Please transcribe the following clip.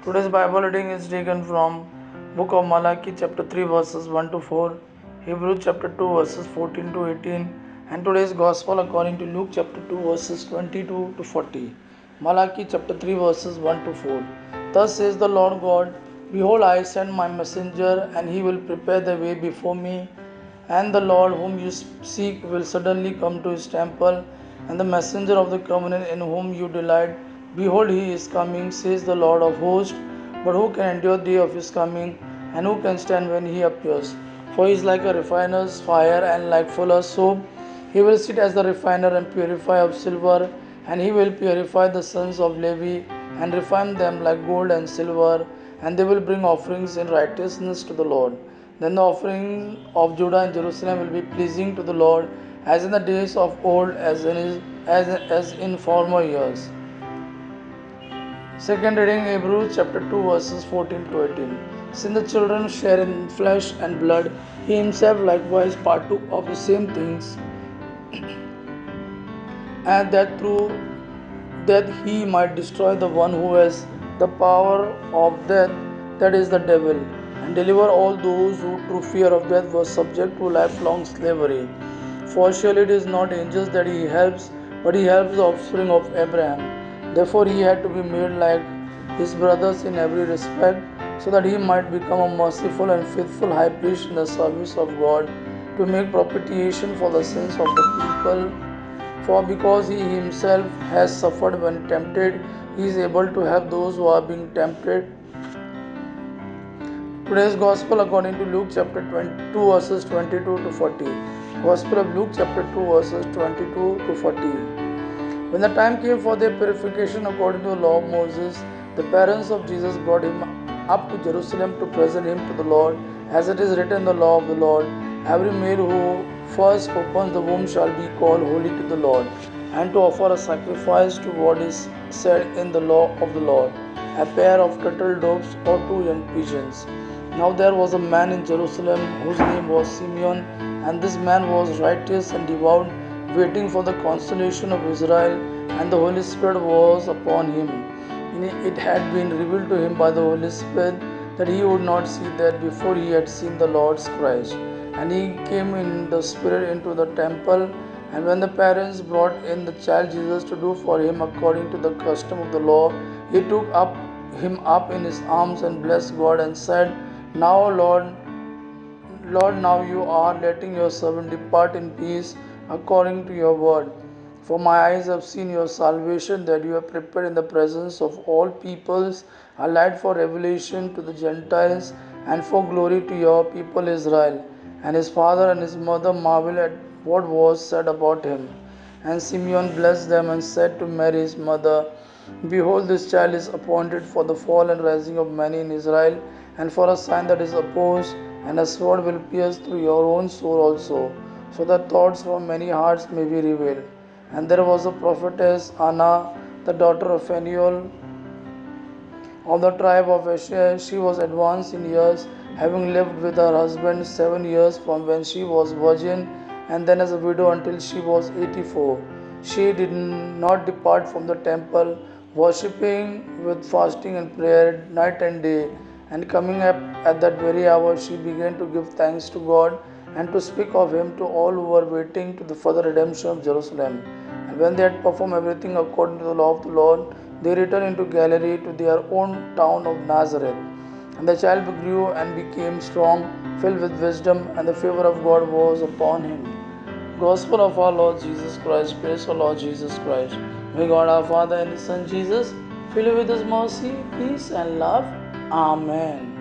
Today's Bible reading is taken from Book of Malachi chapter 3 verses 1 to 4, Hebrews chapter 2 verses 14 to 18, and today's Gospel according to Luke chapter 2 verses 22 to 40. Malachi chapter 3 verses 1 to 4. Thus says the Lord God, Behold, I send my messenger, and he will prepare the way before me. And the Lord whom you seek will suddenly come to his temple, and the messenger of the covenant in whom you delight. Behold, he is coming, says the Lord of hosts. But who can endure the day of his coming, and who can stand when he appears? For he is like a refiner's fire, and like fuller's soap. He will sit as the refiner and purifier of silver, and he will purify the sons of Levi, and refine them like gold and silver, and they will bring offerings in righteousness to the Lord. Then the offering of Judah and Jerusalem will be pleasing to the Lord, as in the days of old, as in former years. Second reading, Hebrews chapter 2 verses 14 to 18. Since the children share in flesh and blood, he himself likewise partook of the same things, and that through that he might destroy the one who has the power of death, that is the devil, and deliver all those who through fear of death were subject to lifelong slavery. For surely it is not angels that he helps, but he helps the offspring of Abraham. Therefore he had to be made like his brothers in every respect, so that he might become a merciful and faithful high priest in the service of God, to make propitiation for the sins of the people. For because he himself has suffered when tempted, he is able to help those who are being tempted. Today's Gospel according to Luke chapter 22 verses 22 to 40. Gospel of Luke chapter 2 verses 22 to 40. When the time came for their purification according to the law of Moses, the parents of Jesus brought him up to Jerusalem to present him to the Lord, as it is written in the law of the Lord. Every male who first opens the womb shall be called holy to the Lord, and to offer a sacrifice to what is said in the law of the Lord, a pair of turtle doves or two young pigeons. Now there was a man in Jerusalem whose name was Simeon, and this man was righteous and devout, waiting for the consolation of Israel, and the Holy Spirit was upon him. It had been revealed to him by the Holy Spirit that he would not see death before he had seen the Lord's Christ. And he came in the Spirit into the temple. And when the parents brought in the child Jesus to do for him according to the custom of the law, he took him up in his arms and blessed God and said, Now, Lord, now you are letting your servant depart in peace according to your word. For my eyes have seen your salvation, that you have prepared in the presence of all peoples a light for revelation to the Gentiles, and for glory to your people Israel. And his father and his mother marveled at what was said about him. And Simeon blessed them and said to Mary his mother, Behold, this child is appointed for the fall and rising of many in Israel, and for a sign that is opposed, and a sword will pierce through your own soul also, so that thoughts from many hearts may be revealed. And there was a prophetess Anna, the daughter of Phanuel, of the tribe of Asher. She was advanced in years, having lived with her husband 7 years from when she was virgin, and then as a widow until she was 84. She did not depart from the temple, worshipping with fasting and prayer night and day. And coming up at that very hour, she began to give thanks to God and to speak of him to all who were waiting to the further redemption of Jerusalem. And when they had performed everything according to the law of the Lord, they returned into Galilee to their own town of Nazareth. And the child grew and became strong, filled with wisdom, and the favor of God was upon him. Gospel of our Lord Jesus Christ. Praise the Lord Jesus Christ. May God our Father and His Son Jesus fill you with His mercy, peace, and love. Amen.